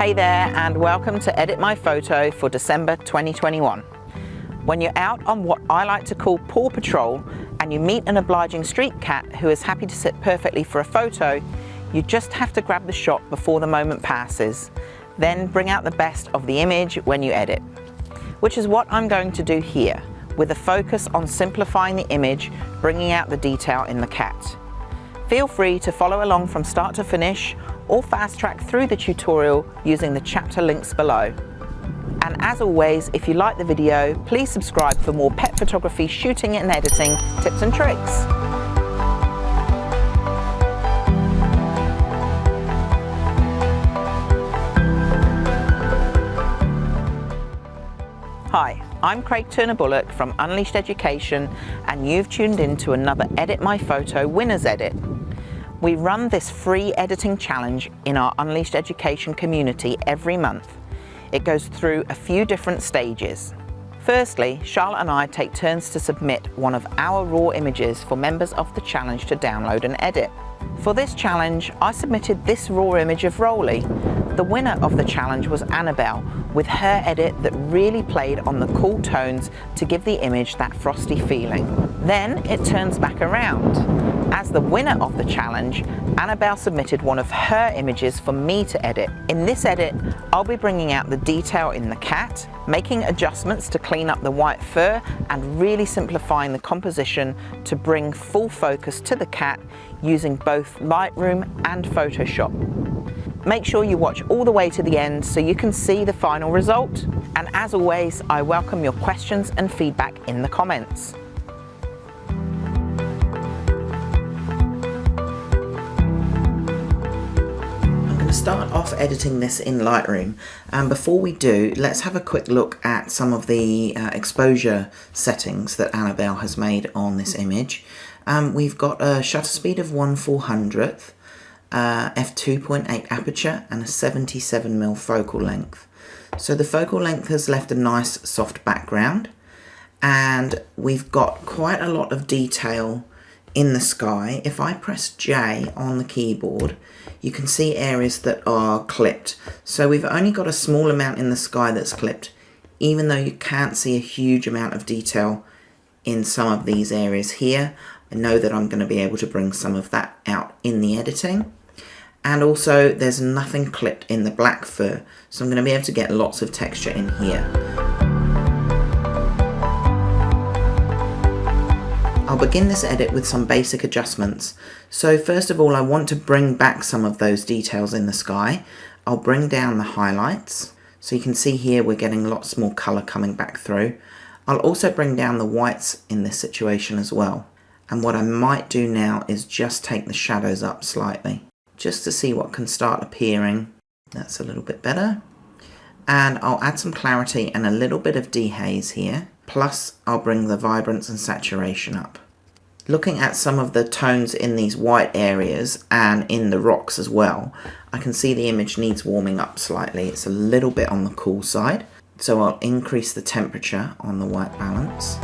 Hey there, and welcome to Edit My Photo for December 2021. When you're out on what I like to call paw patrol and you meet an obliging street cat who is happy to sit perfectly for a photo, you just have to grab the shot before the moment passes, then bring out the best of the image when you edit. Which is what I'm going to do here, with a focus on simplifying the image, bringing out the detail in the cat. Feel free to follow along from start to finish, or fast track through the tutorial using the chapter links below. And as always, if you like the video, please subscribe for more pet photography, shooting and editing tips and tricks. Hi, I'm Turner-Bullock from Unleashed Education, and you've tuned in to another Edit My Photo Winners Edit. We run this free editing challenge in our Unleashed Education community every month. It goes through a few different stages. Firstly, Charlotte and I take turns to submit one of our raw images for members of the challenge to download and edit. For this challenge, I submitted this raw image of Roley. The winner of the challenge was Annabel, with her edit that really played on the cool tones to give the image that frosty feeling. Then it turns back around. As the winner of the challenge, Annabel submitted one of her images for me to edit. In this edit, I'll be bringing out the detail in the cat, making adjustments to clean up the white fur, and really simplifying the composition to bring full focus to the cat using both Lightroom and Photoshop. Make sure you watch all the way to the end so you can see the final result. And as always, I welcome your questions and feedback in the comments. Start off editing this in Lightroom, and before we do, let's have a quick look at some of the exposure settings that Annabel has made on this image. We've got a shutter speed of 1/400th, f2.8 aperture, and a 77mm focal length. So the focal length has left a nice soft background, and we've got quite a lot of detail in the sky. If I press J on the keyboard, you can see areas that are clipped. So we've only got a small amount in the sky that's clipped, even though you can't see a huge amount of detail in some of these areas here. I know that I'm going to be able to bring some of that out in the editing. And also there's nothing clipped in the black fur, so I'm going to be able to get lots of texture in here. I'll begin this edit with some basic adjustments. So first of all, I want to bring back some of those details in the sky. I'll bring down the highlights. So you can see here we're getting lots more colour coming back through. I'll also bring down the whites in this situation as well. And what I might do now is just take the shadows up slightly, just to see what can start appearing. That's a little bit better. And I'll add some clarity and a little bit of dehaze here. Plus, I'll bring the vibrance and saturation up. Looking at some of the tones in these white areas and in the rocks as well, I can see the image needs warming up slightly. It's a little bit on the cool side, so I'll increase the temperature on the white balance.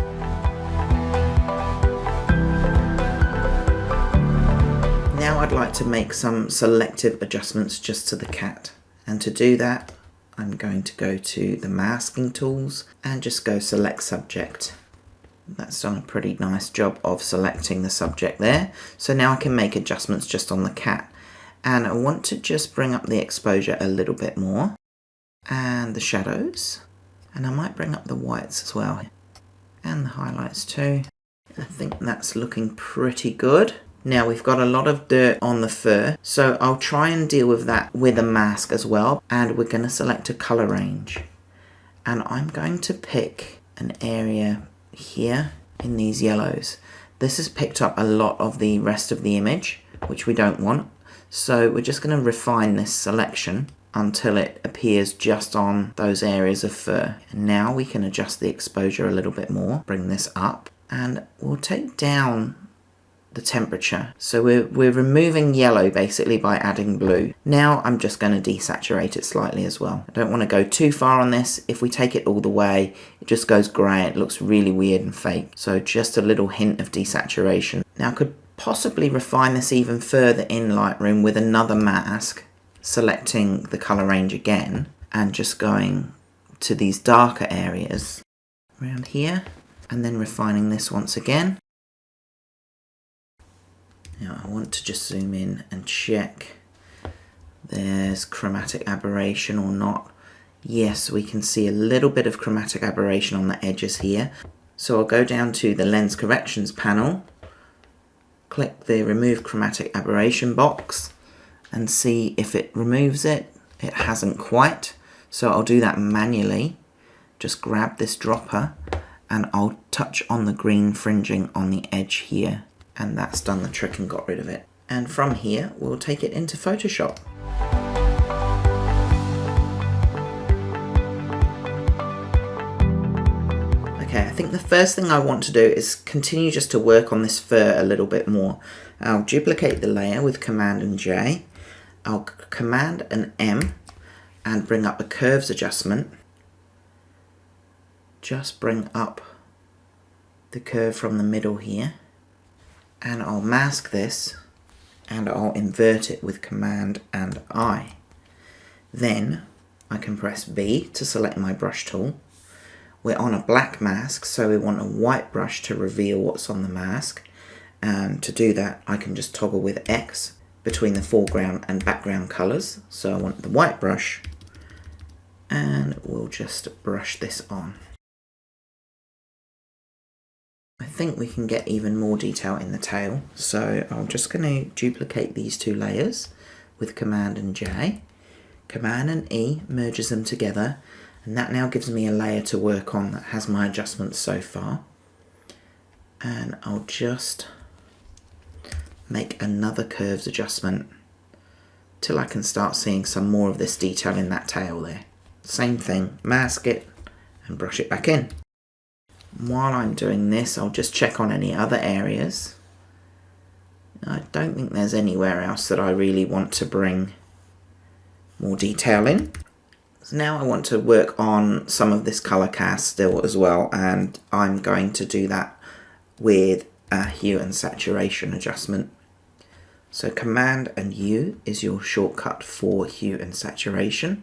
Now I'd like to make some selective adjustments just to the cat, and to do that, I'm going to go to the masking tools and just go select subject. That's done a pretty nice job of selecting the subject there. So now I can make adjustments just on the cat. And I want to just bring up the exposure a little bit more. And the shadows. And I might bring up the whites as well. And the highlights too. I think that's looking pretty good. Now we've got a lot of dirt on the fur, so I'll try and deal with that with a mask as well. And we're going to select a color range. And I'm going to pick an area here in these yellows. This has picked up a lot of the rest of the image, which we don't want. So we're just going to refine this selection until it appears just on those areas of fur. And now we can adjust the exposure a little bit more, bring this up, and we'll take down the temperature. So we're removing yellow basically by adding blue. Now I'm just going to desaturate it slightly as well. I don't want to go too far on this. If we take it all the way, it just goes grey. It looks really weird and fake. So just a little hint of desaturation. Now I could possibly refine this even further in Lightroom with another mask. selecting the colour range again and just going to these darker areas around here and then refining this once again. Now I want to just zoom in and check there's chromatic aberration or not. Yes, we can see a little bit of chromatic aberration on the edges here. So I'll go down to the lens corrections panel, click the remove chromatic aberration box and see if it removes it. It hasn't quite, so I'll do that manually. Just grab this dropper and I'll touch on the green fringing on the edge here, and that's done the trick and got rid of it. And from here we'll take it into Photoshop. Okay, I think the first thing I want to do is continue just to work on this fur a little bit more. I'll duplicate the layer with Command and J. I'll Command and M and bring up a curves adjustment. Just bring up the curve from the middle here. And I'll mask this and I'll invert it with Command and I. Then I can press B to select my brush tool. We're on a black mask, so we want a white brush to reveal what's on the mask. And to do that, I can just toggle with X between the foreground and background colours. So I want the white brush, and we'll just brush this on. I think we can get even more detail in the tail, so I'm just going to duplicate these two layers with Command and J. Command and E merges them together, and that now gives me a layer to work on that has my adjustments so far. And I'll just make another curves adjustment till I can start seeing some more of this detail in that tail there. Same thing, mask it and brush it back in. While I'm doing this, I'll just check on any other areas. I don't think there's anywhere else that I really want to bring more detail in. So now I want to work on some of this colour cast still as well, and I'm going to do that with a hue and saturation adjustment. So Command and U is your shortcut for hue and saturation.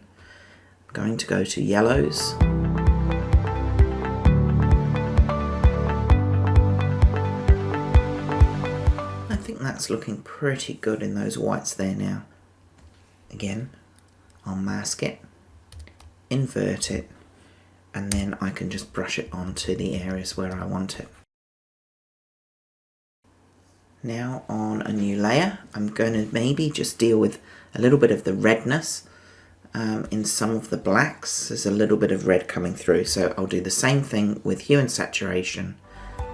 I'm going to go to yellows. I think that's looking pretty good in those whites there now. Again, I'll mask it, invert it, and then I can just brush it onto the areas where I want it. Now on a new layer, I'm going to maybe just deal with a little bit of the redness in some of the blacks. There's a little bit of red coming through, so I'll do the same thing with hue and saturation,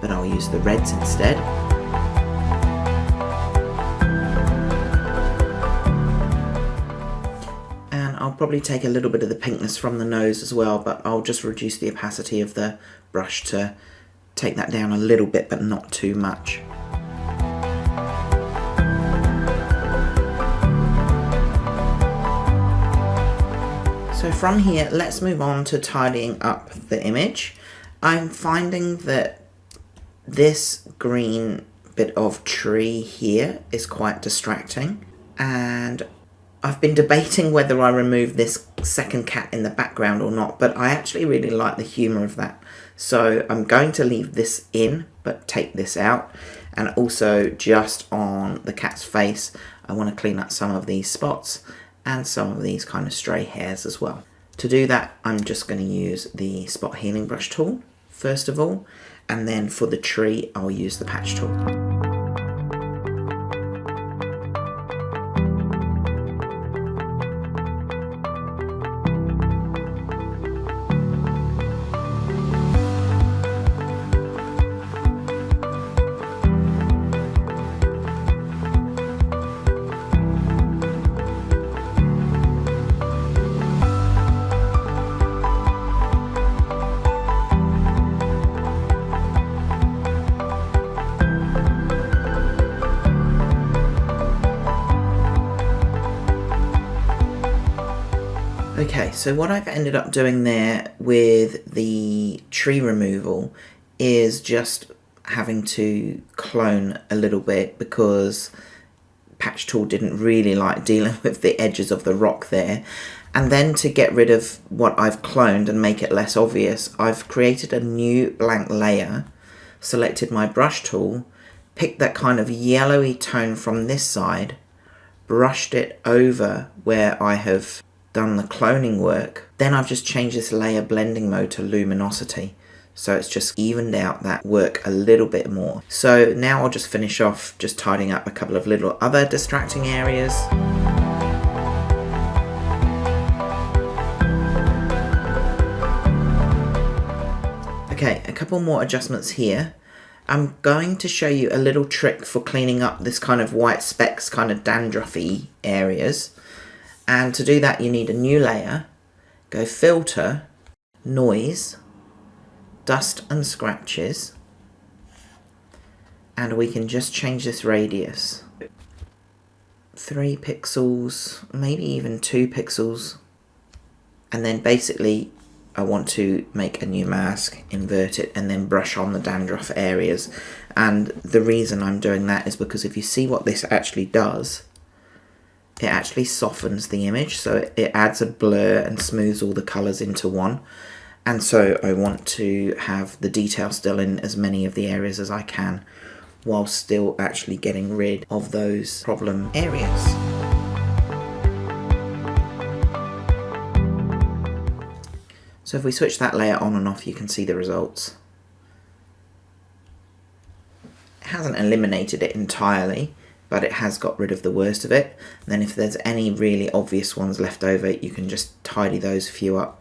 but I'll use the reds instead. I'll probably take a little bit of the pinkness from the nose as well, but I'll just reduce the opacity of the brush to take that down a little bit, but not too much. So from here, let's move on to tidying up the image. I'm finding that this green bit of tree here is quite distracting, and I've been debating whether I remove this second cat in the background or not, but I actually really like the humour of that. So I'm going to leave this in, but take this out. And also just on the cat's face, I want to clean up some of these spots and some of these kind of stray hairs as well. To do that, I'm just going to use the spot healing brush tool, first of all, and then for the tree, I'll use the patch tool. Okay, so what I've ended up doing there with the tree removal is just having to clone a little bit, because patch tool didn't really like dealing with the edges of the rock there. And then to get rid of what I've cloned and make it less obvious, I've created a new blank layer, selected my brush tool, picked that kind of yellowy tone from this side, brushed it over where I have done the cloning work. Then I've just changed this layer blending mode to luminosity. So it's just evened out that work a little bit more. So now I'll just finish off just tidying up a couple of little other distracting areas. Okay, a couple more adjustments here. I'm going to show you a little trick for cleaning up this kind of white specks, kind of dandruffy areas. And to do that you need a new layer. Go Filter, Noise, Dust and Scratches. And we can just change this radius. 3 pixels, maybe even 2 pixels. And then basically I want to make a new mask, invert it, and then brush on the dandruff areas. And the reason I'm doing that is because if you see what this actually does, it actually softens the image, so it adds a blur and smooths all the colours into one. And so I want to have the detail still in as many of the areas as I can, while still actually getting rid of those problem areas. So if we switch that layer on and off, you can see the results. It hasn't eliminated it entirely, but it has got rid of the worst of it. And then if there's any really obvious ones left over, you can just tidy those few up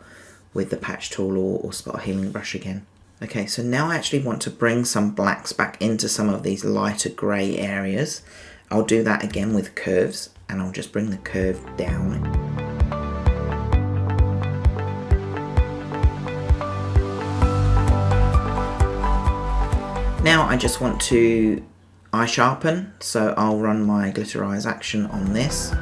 with the patch tool or spot healing brush again. Okay, so now I actually want to bring some blacks back into some of these lighter grey areas. I'll do that again with curves, and I'll just bring the curve down. Now I just want to eye sharpen, so I'll run my glitterize action on this.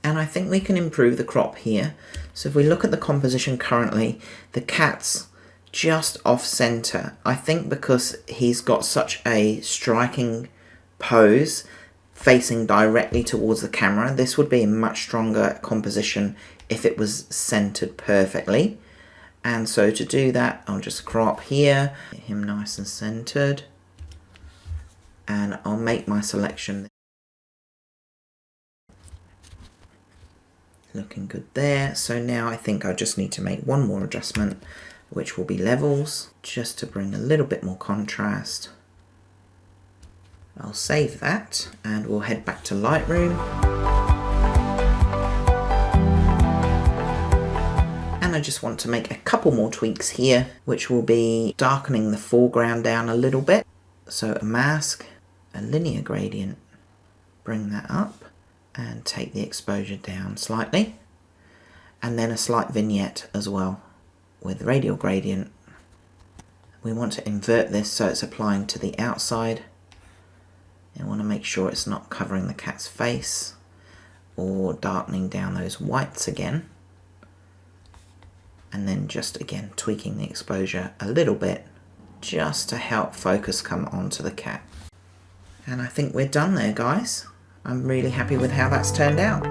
And I think we can improve the crop here. So if we look at the composition currently, the cat's just off center. I think because he's got such a striking pose facing directly towards the camera, this would be a much stronger composition if it was centered perfectly. And so to do that, I'll just crop here, get him nice and centered, and I'll make my selection. Looking good there. So now I think I just need to make one more adjustment, which will be levels, just to bring a little bit more contrast. I'll save that and we'll head back to Lightroom. And I just want to make a couple more tweaks here, which will be darkening the foreground down a little bit. So a mask, a linear gradient, bring that up and take the exposure down slightly. And then a slight vignette as well with radial gradient. We want to invert this so it's applying to the outside. I want to make sure it's not covering the cat's face or darkening down those whites again. And then just again tweaking the exposure a little bit just to help focus come onto the cat. And I think we're done there, guys. I'm really happy with how that's turned out.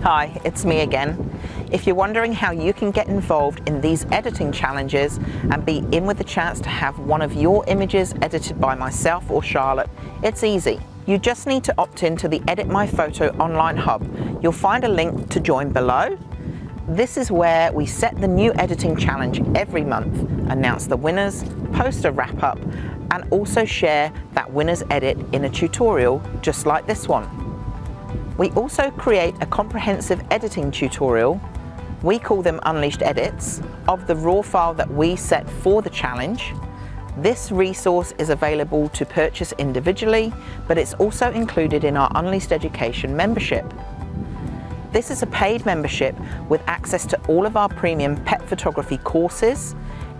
Hi, it's me again. If you're wondering how you can get involved in these editing challenges and be in with the chance to have one of your images edited by myself or Charlotte, it's easy. You just need to opt in to the Edit My Photo online hub. You'll find a link to join below. This is where we set the new editing challenge every month, announce the winners, post a wrap-up, and also share that winner's edit in a tutorial just like this one. We also create a comprehensive editing tutorial, we call them Unleashed Edits, of the raw file that we set for the challenge. This resource is available to purchase individually, but it's also included in our Unleashed Education membership. This is a paid membership with access to all of our premium pet photography courses,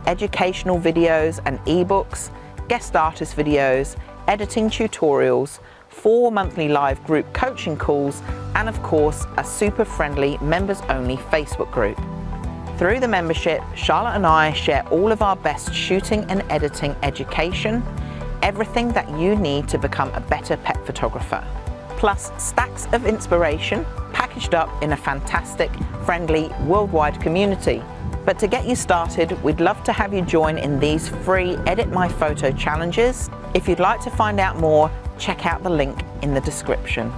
educational videos and ebooks, guest artist videos, editing tutorials, 4 monthly live group coaching calls, and of course, a super friendly members-only Facebook group. Through the membership, Charlotte and I share all of our best shooting and editing education, everything that you need to become a better pet photographer, plus stacks of inspiration packaged up in a fantastic, friendly, worldwide community. But to get you started, we'd love to have you join in these free Edit My Photo challenges. If you'd like to find out more, check out the link in the description.